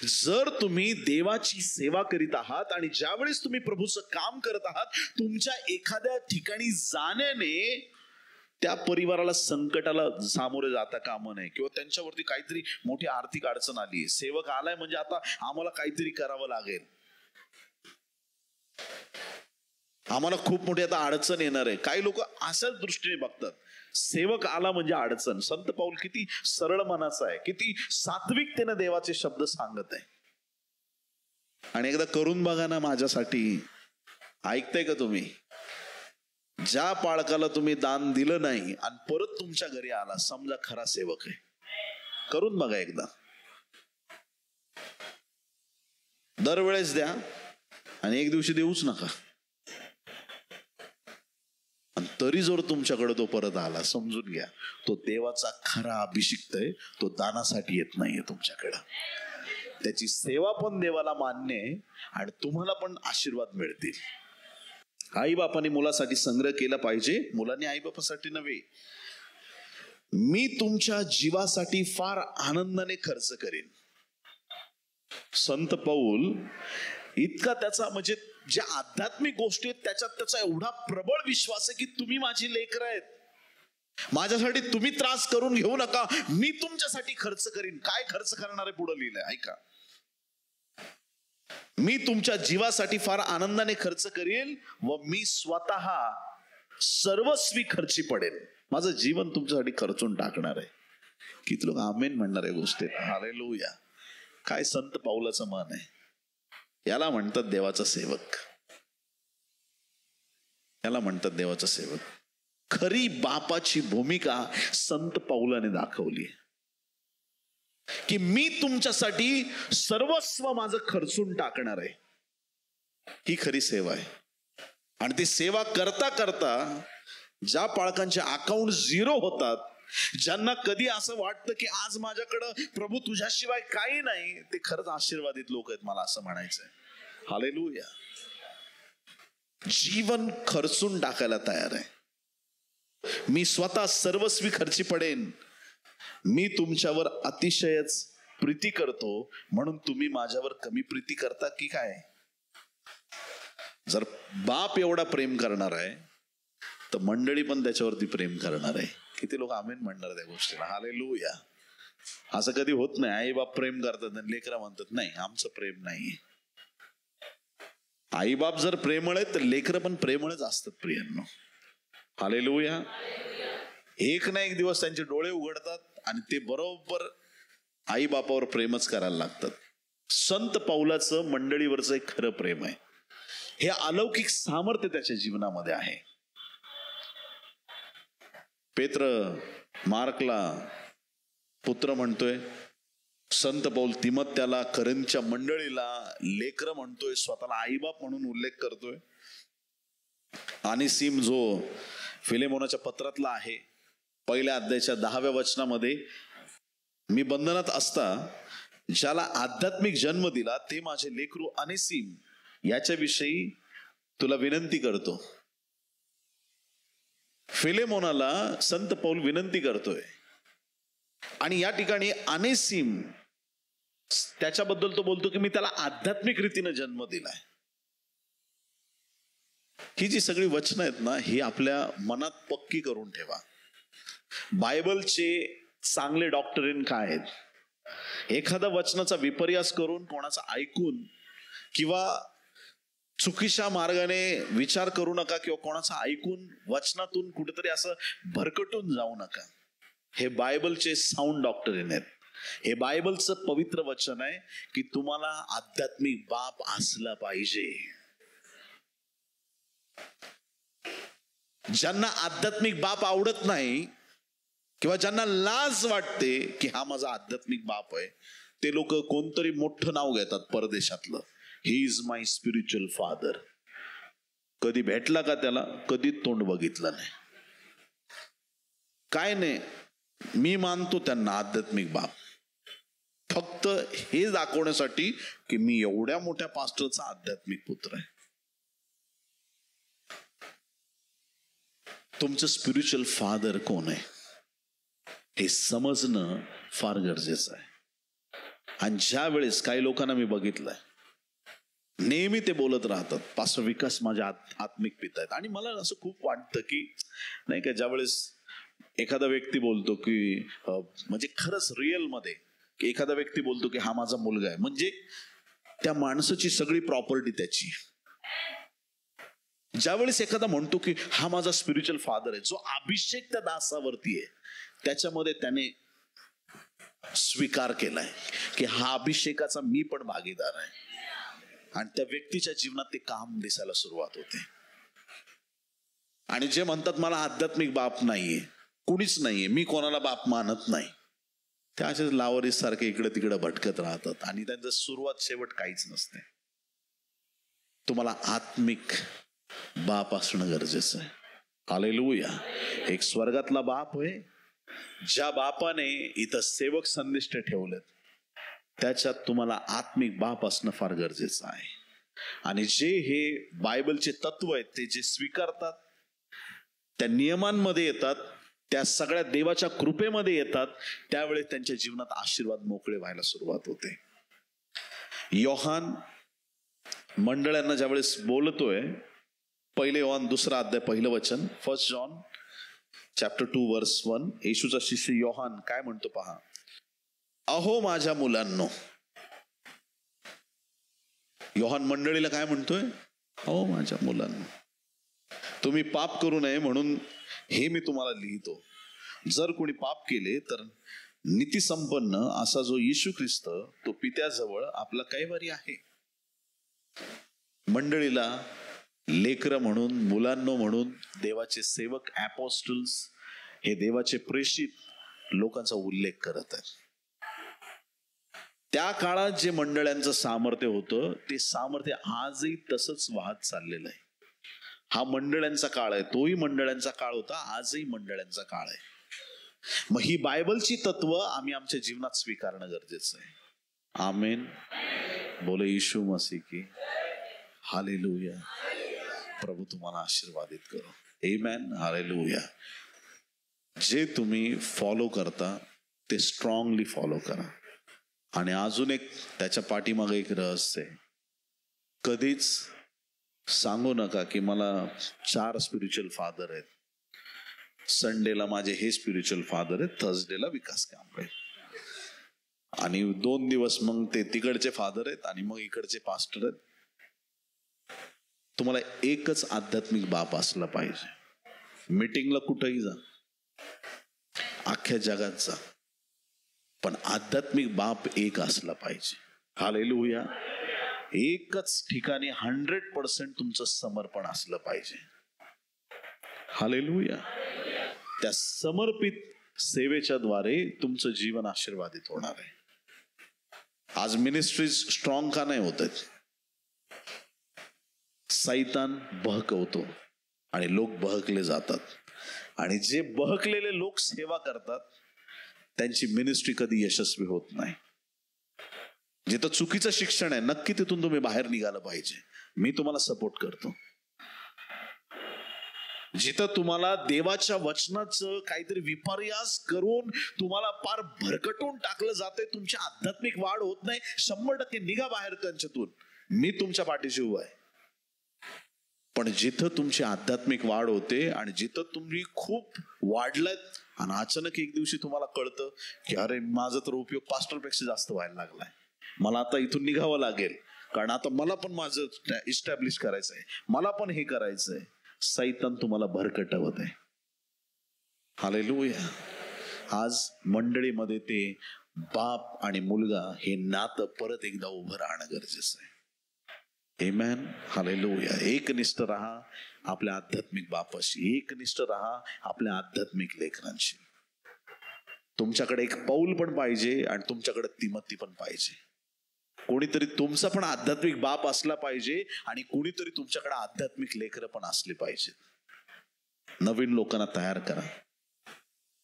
जर तुम्ही देवाची सेवा करीत आहात आणि ज्यावेळेस तुम्ही प्रभूचं काम करत आहात, तुमच्या एखाद्या ठिकाणी जाण्याने त्या परिवाराला संकटाला सामोरे जाता कामा नये, किंवा त्यांच्यावरती काहीतरी मोठी आर्थिक अडचण आली, सेवक आलाय म्हणजे आता आम्हाला काहीतरी करावं लागेल, आम्हाला खूप मोठी आता अडचण येणार आहे. काही लोक अशाच दृष्टीने बघतात, सेवक आला म्हणजे अडचण. संत पाऊल किती सरळ मनाचा आहे, किती सात्विकतेने देवाचे शब्द सांगत आहे. आणि एकदा करून बघा ना माझ्यासाठी. ऐकताय का तुम्ही? ज्या पाळकाला तुम्ही दान दिलं नाही आणि परत तुमच्या घरी आला, समजा खरा सेवक आहे. करून बघा एकदा. दरवेळेस द्या आणि एक दिवशी देऊच नका. आणि तरी जर तुमच्याकडे तो परत आला, समजून घ्या तो देवाचा खरा अभिषिक्त आहे. तो दानासाठी येत नाहीये तुमच्याकडं. त्याची सेवा पण देवाला मान्य आहे आणि तुम्हाला पण आशीर्वाद मिळतील. आई बापाने मुलासाठी संग्रह केला पाहिजे, मुलांनी आई बापासाठी नव्हे. मी तुमच्या जीवासाठी फार आनंदाने खर्च करेन. संत पौल इतका त्याचा म्हणजे ज्या आध्यात्मिक गोष्टी आहेत त्याच्यात त्याचा एवढा प्रबळ विश्वास आहे की तुम्ही माझी लेकरं आहेत, माझ्यासाठी तुम्ही त्रास करून घेऊ नका, मी तुमच्यासाठी खर्च करीन. काय खर्च करणार आहे पुढे लिहिलंय ऐका. मी तुमच्या जीवासाठी फार आनंदाने खर्च करेन व मी स्वतः सर्वस्वी खर्ची पडेन. माझं जीवन तुमच्यासाठी खर्चून टाकणार आहे. किती लोक आमेन म्हणणार आहे गोष्टीत. हालेलुया. काय संत पाऊलाचं मन आहे. याला म्हणतात देवाचा सेवक. याला म्हणतात देवाचा सेवक. खरी बापाची भूमिका संत पाऊलाने दाखवली की मी तुमच्यासाठी सर्वस्व माझं खर्चून टाकणार आहे. ही खरी सेवा आहे. आणि ती सेवा करता करता ज्या पालकांचे अकाउंट झिरो होतात, ज्यांना कधी असं वाटतं की आज माझ्याकडं प्रभू तुझ्याशिवाय काही नाही, ते खरंच आशीर्वादित लोक आहेत. मला असं म्हणायचंय. हालेलुया. जीवन खर्चून टाकायला तयार आहे. मी स्वतः सर्वस्वी खर्ची पडेन. मी तुमच्यावर अतिशयच प्रीती करतो म्हणून तुम्ही माझ्यावर कमी प्रीती करता की काय? जर बाप एवढा प्रेम करणार आहे तर मंडळी पण त्याच्यावरती प्रेम करणार आहे. किती लोक आमेन म्हणणार त्या गोष्टीला. हालेलुया. असं कधी होत नाही आई बाप प्रेम करतात आणि लेकरं म्हणतात नाही आमचं प्रेम नाही. आई बाप जर प्रेमळ आहेत तर लेकरं पण प्रेमळच असतात प्रियांनो. हालेलुया. एक ना एक दिवस त्यांचे डोळे उघडतात आणि ते बरोबर आई बापावर प्रेमच करायला लागतात. संत पाऊलाचं मंडळीवरचं एक खरं प्रेम आहे. हे अलौकिक सामर्थ्य त्याच्या जीवनामध्ये आहे. पेत्र मार्कला पुत्र म्हणतोय, संत पौल तिमोथेला, करिंथच्या मंडळीला लेकरं म्हणतोय, स्वतःला आईबाप म्हणून उल्लेख करतोय. आणि सिम जो फिलेमोनाच्या पत्रातला आहे, पहिल्या अध्यायाच्या 10व्या वचनामध्ये, मी बंधनात असता ज्याला आध्यात्मिक जन्म दिला ते माझे लेकरू अनेसिम याच्याविषयी तुला विनंती करतो. फिलेमोनाला संत पौल विनंती करतोय. आणि या ठिकाणी अनेसिम त्याच्याबद्दल तो बोलतो की मी त्याला आध्यात्मिक रीतीने जन्म दिलाय. ही जी सगळी वचनं आहेत ना, ही आपल्या मनात पक्की करून ठेवा. बायबलचे चांगले डॉक्टरीन काय आहेत? एखाद्या वचनाचा विपर्यास करून, कोणाचा ऐकून किंवा चुकीच्या मार्गाने विचार करू नका, किंवा कोणाचा ऐकून वचनातून कुठेतरी असं भरकटून जाऊ नका. हे बायबलचे साऊंड डॉक्टरीन आहेत. हे बायबलचं पवित्र वचन आहे की तुम्हाला आध्यात्मिक बाप असला पाहिजे. ज्यांना आध्यात्मिक बाप आवडत नाही किंवा ज्यांना लाज वाटते की हा माझा आध्यात्मिक बाप आहे, ते लोक कोणतरी मोठं नाव घेतात परदेशातलं, he is my spiritual father. कधी भेटला का त्याला? कधी तोंड बघितलं नाही. काय नाही, मी मानतो त्यांना आध्यात्मिक बाप, फक्त हे दाखवण्यासाठी की मी एवढ्या मोठ्या पास्टरचा आध्यात्मिक पुत्र आहे. तुमचं स्पिरिच्युअल फादर कोण आहे हे समजणं फार गरजेचं आहे. आणि ज्या वेळेस काही लोकांना मी बघितलंय, नेहमी ते बोलत राहतात, पास्टर विकास माझे आत्मिक पिता आहेत. आणि मला असं खूप वाटतं की नाही का, ज्या वेळेस एखादा व्यक्ती बोलतो की म्हणजे खरंच रिअल मध्ये एखादा व्यक्ती बोलतो की हा माझा मुलगा आहे, म्हणजे त्या माणसाची सगळी प्रॉपर्टी त्याची. ज्यावेळेस एखादा म्हणतो की हा माझा स्पिरिच्युअल फादर आहे, जो अभिषेक त्या दासावरती आहे, त्याच्यामध्ये त्याने स्वीकार केलाय की हा अभिषेकाचा मी पण भागीदार आहे, आणि त्या व्यक्तीच्या जीवनात ते काम दिसायला सुरुवात होते. आणि जे म्हणतात मला आध्यात्मिक बाप नाहीये, कुणीच नाहीये, मी कोणाला बाप मानत नाही, ते असेच लावरीस सारखे इकडे तिकडे भटकत राहतात आणि त्यांचं सुरुवात शेवट काहीच नसते. तुम्हाला आत्मिक बाप असणं गरजेचं आहे. हालेलुया. एक स्वर्गातला बाप आहे, ज्या बापाने इथं सेवक संदिष्ट ठेवलेत, त्याच्यात तुम्हाला आत्मिक बाप असणं फार गरजेचं आहे. आणि जे हे बायबलचे तत्व आहेत ते जे स्वीकारतात, त्या नियमांमध्ये येतात, त्या सगळ्या देवाच्या कृपेमध्ये येतात, त्यावेळेस त्यांच्या जीवनात आशीर्वाद मोकळे व्हायला सुरुवात होते. योहान मंडळांना ज्यावेळेस बोलतोय, 1 योहान 2 अध्याय 1 वचन, 1 जॉन चॅप्टर 2 वर्स 1, येशूचा शिष्य योहान काय म्हणतो पहा. अहो माझ्या मुलांनो, योहान मंडळीला काय म्हणतोय? अहो माझ्या मुलांनो, तुम्ही पाप करू नये म्हणून हे मी तुम्हाला लिहितो. जर कोणी पाप केले तर नीतिसंपन्न असा जो येशू ख्रिस्त तो पित्याजवळ आपला कैवारी आहे. मंडळीला लेकरं म्हणून, मुलांनो म्हणून देवाचे सेवक, ॲपोस्टल्स, हे देवाचे प्रेषित लोकांचा उल्लेख करत आहे. त्या काळात जे मंडळांचं सामर्थ्य होतं, ते सामर्थ्य आजही तसंच वाहत चाललेलं आहे. हा मंडळांचा काळ आहे, तोही मंडळांचा काळ होता, आजही मंडळांचा काळ आहे. मग ही बायबलची तत्व आम्ही आमच्या जीवनात स्वीकारणं गरजेचं आहे. आमेन. बोले यीशु मसीह की हालेलुया. प्रभू तुम्हाला आशीर्वादित करो. आमेन. हालेलुया. जे तुम्ही फॉलो करता ते स्ट्रॉंगली फॉलो करा. आणि अजून एक त्याच्या पाठीमागे एक रहस्य आहे. कधीच सांगू नका की मला 4 स्पिरिच्युअल फादर आहेत, संडेला माझे हे स्पिरिच्युअल फादर आहेत, थर्सडेला विकास कांबळे, आणि 2 दिवस मग ते तिकडचे फादर आहेत आणि मग इकडचे पास्टर आहेत. तुम्हाला एकच आध्यात्मिक बाप असला पाहिजे. मीटिंगला कुठेही जा, अख्ख्या जगात जा, पण आध्यात्मिक बाप एक असला पाहिजे. हालेलुया. एकच ठिकाणी 100% तुमचं समर्पण असलं पाहिजे. हालेलुया. त्या समर्पित सेवेच्या द्वारे तुमचं जीवन आशीर्वादित होणार आहे. आज मिनिस्ट्रीज स्ट्रॉंग का नाही होत आहेत? सैतान बहकवतो आणि लोक बहकले जातात, आणि जे बहकलेले लोक सेवा करतात त्यांची मिनिस्ट्री कधी यशस्वी होत नाही. जिथं चुकीचं शिक्षण आहे, नक्की तिथून तुम्ही बाहेर निघालं पाहिजे. मी तुम्हाला सपोर्ट करतो. जिथं तुम्हाला देवाच्या वचनाचं काहीतरी विपर्यास करून तुम्हाला पार भरकटून टाकलं जाते, तुमची आध्यात्मिक वाढ होत नाही, 100% निघा बाहेर त्यांच्यातून. मी तुमच्या पाठीशी उभा आहे. पण जिथं तुमची आध्यात्मिक वाढ होते आणि जिथं तुम्ही खूप वाढलात आणि अचानक एक दिवशी तुम्हाला कळतं की अरे माझा तर उपयोग पास्टरपेक्षा जास्त व्हायला लागलाय, मला आता इथून निघावं लागेल, कारण आता मला पण माझं इस्टॅब्लिश करायचं आहे, मला पण हे करायचंय. सैतान तुम्हाला भरकटवत आहे. हालेलुया. आज मंडळीमध्ये ते बाप आणि मुलगा हे नातं परत एकदा उभं राहणं गरजेचं आहे. आमेन. हालेलुया. एकनिष्ठ राहा आपल्या आध्यात्मिक बापाशी, एकनिष्ठ राहा आपल्या आध्यात्मिक लेकरांशी. तुमच्याकडे एक पौल पण पाहिजे आणि तुमच्याकडे तिमोथी पण पाहिजे. कोणीतरी तुमचा पण आध्यात्मिक बाप असला पाहिजे आणि कोणीतरी तुमच्याकडे आध्यात्मिक लेकरं पण असले पाहिजे. नवीन लोकांना तयार करा.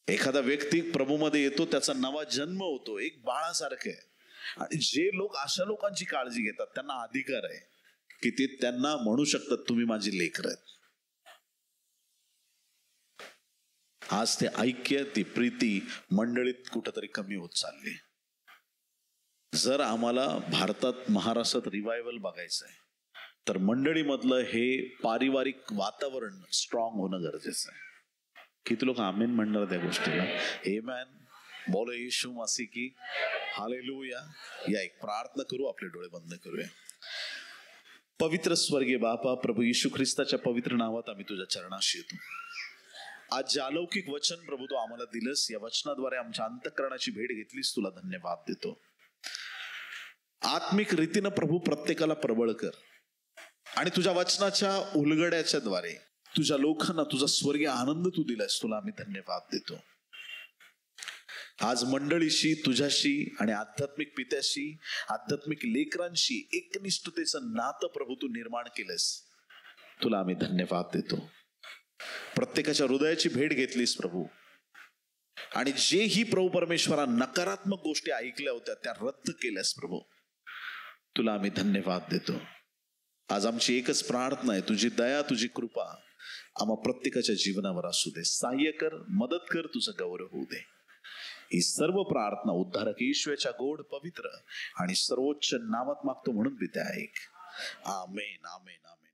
एखादा व्यक्ती प्रभूमध्ये येतो, त्याचा नवा जन्म होतो, एक बाळासारखं आहे, आणि जे लोक अशा लोकांची काळजी घेतात त्यांना अधिकार आहे की ते त्यांना म्हणू शकतात तुम्ही माझी लेकरं आहेत. आज ते ऐक्य, ती प्रीती मंडळीत कुठंतरी कमी होत चालली. जर आम्हाला भारतात, महाराष्ट्रात रिवायवल बघायचं आहे तर मंडळीमधलं हे पारिवारिक वातावरण स्ट्रॉंग होणं गरजेचं आहे. किती लोक आमेन म्हणणार त्या गोष्टीला? आमेन. बोलो येशू मसीह की हालेलुया. या एक प्रार्थना करू, आपले डोळे बंद करूया. पवित्र स्वर्गीय बापा, प्रभू येशू ख्रिस्ताच्या पवित्र नावात आम्ही तुझ्या चरणाशी येतो. आज जे अलौकिक वचन प्रभू तू आम्हाला दिलंस, या वचनाद्वारे आमच्या अंतःकरणाची भेट घेतलीस, तुला धन्यवाद देतो. आत्मिक रीतीनं प्रभू प्रत्येकाला प्रबळ कर आणि तुझ्या वचनाच्या उलगड्याच्या द्वारे तुझ्या लोकांना तुझा स्वर्गीय आनंद तू दिलास, तुला आम्ही धन्यवाद देतो. आज मंडळीशी, तुझ्याशी आणि आध्यात्मिक पित्याशी, आध्यात्मिक लेकरांशी एकनिष्ठतेचं नातं प्रभू तू निर्माण केलंस, तुला आम्ही धन्यवाद देतो. प्रत्येकाच्या हृदयाची भेट घेतलीस प्रभू, आणि जेही प्रभू परमेश्वरा नकारात्मक गोष्टी ऐकल्या होत्या त्या रद्द केल्यास प्रभू, तुला आम्ही धन्यवाद देतो. आज आमची एकच प्रार्थना आहे, तुझी दया, तुझी कृपा आम्हा प्रत्येकाच्या जीवनावर असू दे. सहाय्य कर, मदत कर, तुझं गौरव होऊ दे. ही सर्व प्रार्थना उद्धारक येशूच्या गोड, पवित्र आणि सर्वोच्च नावात मागतो म्हणून पित्या ऐक. आमेन, आमेन, आमेन.